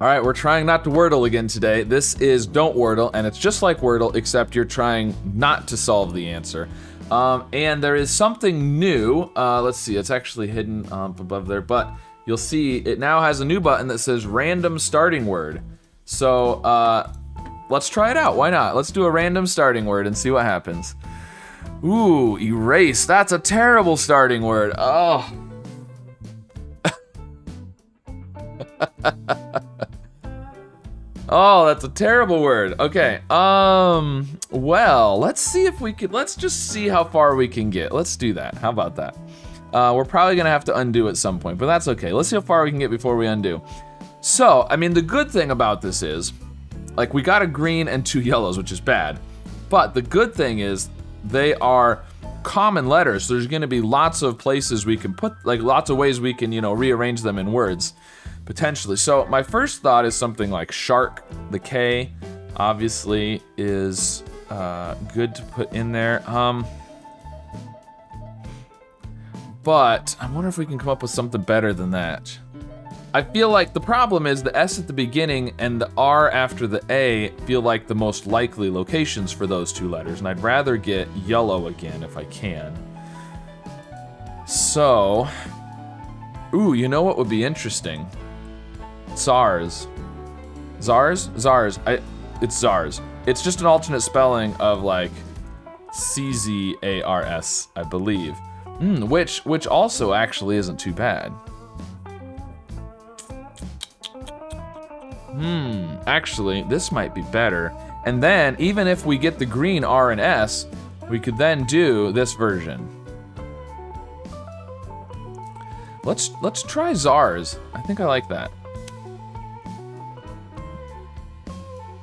All right, we're trying not to Wordle again today. This is Don't Wordle, and it's just like Wordle, except you're trying not to solve the answer. And there is something new. Let's see, it's actually hidden above there, but you'll see it now has a new button that says random starting word. So let's try it out. Why not? Let's do a random starting word and see what happens. Ooh, erase. That's a terrible starting word. Oh. Oh, that's a terrible word. Okay, well, let's see if we could, let's just see how far we can get. Let's do that. How about that? We're probably gonna have to undo at some point, but that's okay. Let's see how far we can get before we undo. So, I mean, the good thing about this is, like, we got a green and 2 yellows, which is bad. But the good thing is, they are common letters. So there's gonna be lots of places we can put, like, lots of ways we can, you know, rearrange them in words. Potentially. So my first thought is something like shark. The K obviously is good to put in there. But I wonder if we can come up with something better than that. I feel like the problem is the S at the beginning and the R after the A feel like the most likely locations for those 2 letters, and I'd rather get yellow again if I can. So, ooh, you know what would be interesting? Zars. Zars? Zars. It's Zars. It's just an alternate spelling of like C-Z-A-R-S, I believe. Which also actually isn't too bad. Actually, this might be better. And then, even if we get the green R and S, we could then do this version. Let's try Zars. I think I like that.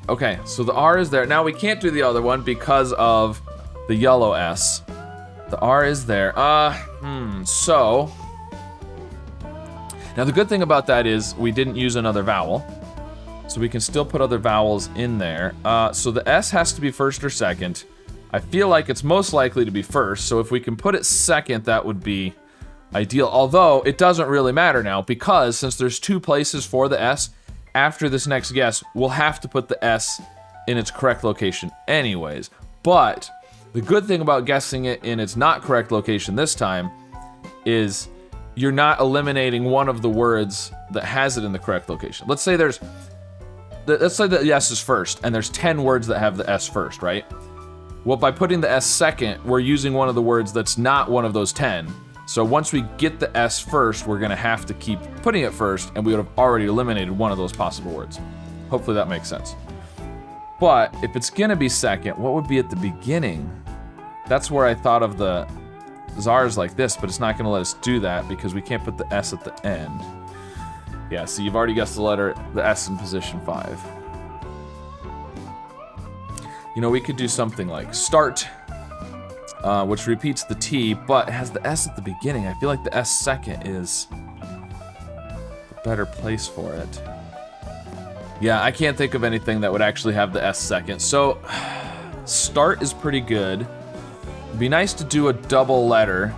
Okay, so the R is there. Now we can't do the other one because of the yellow S. The R is there. So. Now the good thing about that is we didn't use another vowel. So we can still put other vowels in there. So the S has to be first or second. I feel like it's most likely to be first. So if we can put it second, that would be ideal. Although it doesn't really matter now because since there's 2 places for the S, after this next guess, we'll have to put the S in its correct location anyways. But the good thing about guessing it in its not correct location this time is you're not eliminating one of the words that has it in the correct location. Let's say the S is first, and there's 10 words that have the S first, right? Well, by putting the S second, we're using one of the words that's not one of those 10. So once we get the S first, we're gonna have to keep putting it first, and we would have already eliminated one of those possible words. Hopefully that makes sense. But if it's gonna be second, what would be at the beginning? That's where I thought of the Zars like this, but it's not gonna let us do that because we can't put the S at the end. Yeah, so you've already guessed the S in position 5. You know, we could do something like start, which repeats the T, but has the S at the beginning. I feel like the S second is the better place for it. Yeah, I can't think of anything that would actually have the S second. So, start is pretty good. It'd be nice to do a double letter.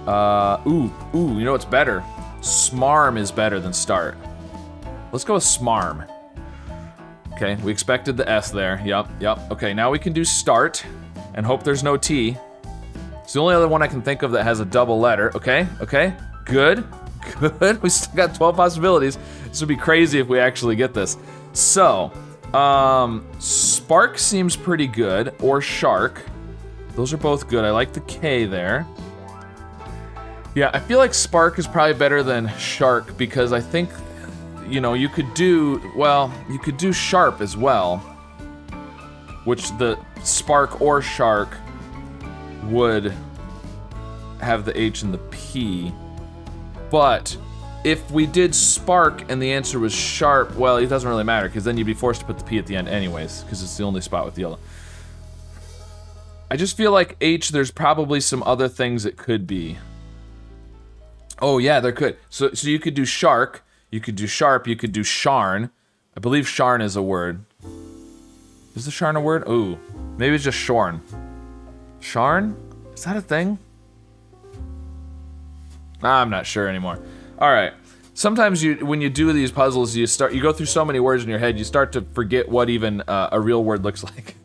You know what's better? Smarm is better than start. Let's go with smarm. Okay, we expected the S there. Yep. Okay, now we can do start and hope there's no T. It's the only other one I can think of that has a double letter. Okay, good. We still got 12 possibilities. This would be crazy if we actually get this. So, spark seems pretty good, or shark. Those are both good. I like the K there. Yeah, I feel like spark is probably better than shark because I think, you know, you could do sharp as well, which the spark or shark would have the H and the P. But if we did spark and the answer was sharp, well, it doesn't really matter because then you'd be forced to put the P at the end anyways because it's the only spot with yellow. I just feel like H, there's probably some other things it could be. Oh yeah, there could. So you could do shark, you could do sharp, you could do sharn. I believe sharn is a word. Is the sharn a word? Ooh, maybe it's just shorn. Sharn? Is that a thing? I'm not sure anymore. All right, sometimes when you do these puzzles, you go through so many words in your head, you start to forget what even a real word looks like.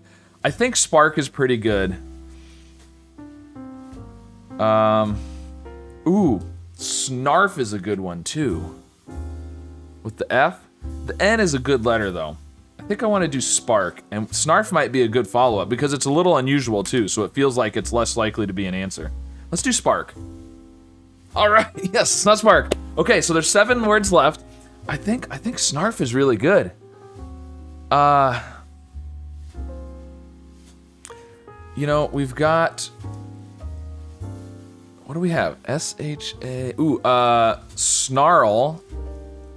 I think spark is pretty good. Ooh, snarf is a good one too. With the F. The N is a good letter though. I think I want to do spark, and snarf might be a good follow-up because it's a little unusual too, so it feels like it's less likely to be an answer. Let's do spark. All right, yes, it's not spark. Okay, so there's 7 words left. I think snarf is really good. You know, we've got, what do we have? S-H-A, ooh, snarl.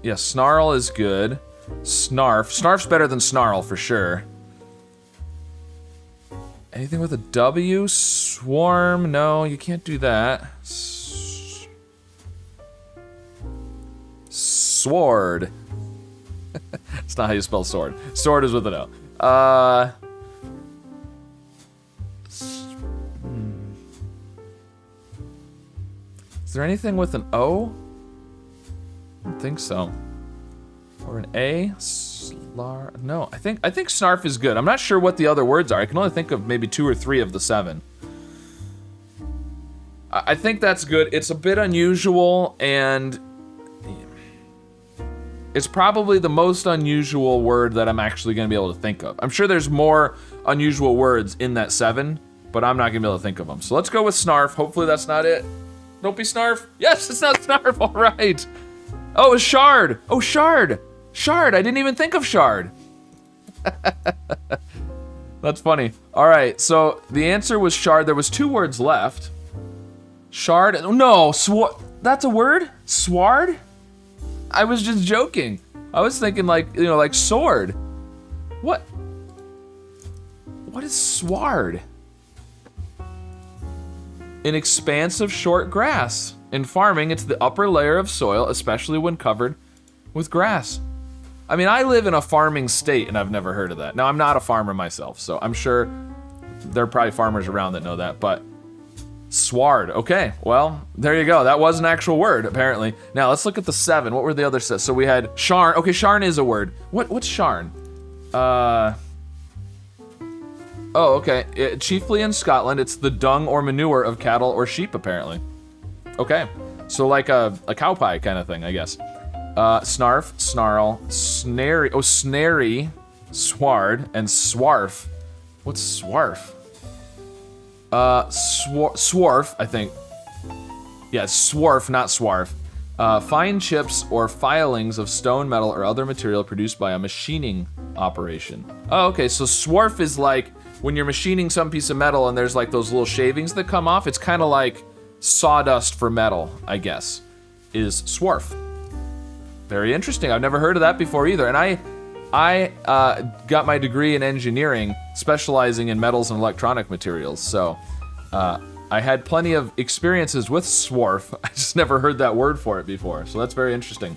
Yeah, snarl is good. Snarf. Snarf's better than snarl for sure. Anything with a W? Swarm? No, you can't do that. Sword. It's not how you spell sword. Sword is with an O. Is there anything with an O? I don't think so. Or an A? No, I think snarf is good. I'm not sure what the other words are. I can only think of maybe 2 or 3 of the 7. I think that's good. It's a bit unusual, and it's probably the most unusual word that I'm actually going to be able to think of. I'm sure there's more unusual words in that 7, but I'm not going to be able to think of them. So let's go with snarf. Hopefully that's not it. Don't be snarf. Yes, it's not snarf. All right. Oh, it's shard. Oh, shard. Shard. I didn't even think of shard. That's funny. All right. So the answer was shard. There was 2 words left. Shard. No. That's a word? Sward? I was just joking. I was thinking like, you know, like sword. What? What is sward? An expanse of short grass. In farming, it's the upper layer of soil, especially when covered with grass. I mean, I live in a farming state and I've never heard of that. Now, I'm not a farmer myself, so I'm sure there are probably farmers around that know that, but sward. Okay, well, there you go. That was an actual word, apparently. Now, let's look at the 7. What were the other 6? So we had sharn. Okay, sharn is a word. What's sharn? Oh, okay. Chiefly in Scotland, it's the dung or manure of cattle or sheep, apparently. Okay, so like a cow pie kind of thing, I guess. Snarf, snarl, snary, oh, snary, sward, and swarf. What's swarf? Swarf, I think. Yeah, swarf, not swarf. Fine chips or filings of stone, metal, or other material produced by a machining operation. Oh, okay, so swarf is like when you're machining some piece of metal and there's like those little shavings that come off. It's kind of like sawdust for metal, I guess, is swarf. Very interesting. I've never heard of that before either. And I got my degree in engineering, specializing in metals and electronic materials. So I had plenty of experiences with swarf. I just never heard that word for it before. So that's very interesting.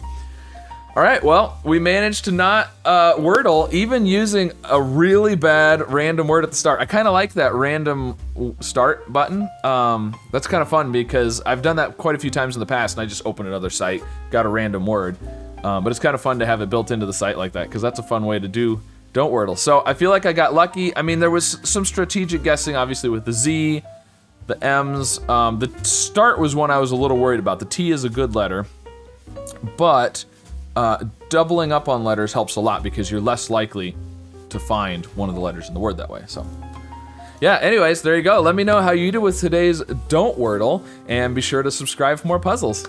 All right, well, we managed to not Wordle, even using a really bad random word at the start. I kind of like that random start button. That's kind of fun because I've done that quite a few times in the past, and I just open another site, got a random word. But it's kind of fun to have it built into the site like that because that's a fun way to do DontWordle. So I feel like I got lucky. I mean, there was some strategic guessing, obviously, with the Z, the M's. The start was one I was a little worried about. The T is a good letter, but doubling up on letters helps a lot because you're less likely to find one of the letters in the word that way. So yeah, anyways, there you go. Let me know how you do with today's DontWordle, and be sure to subscribe for more puzzles.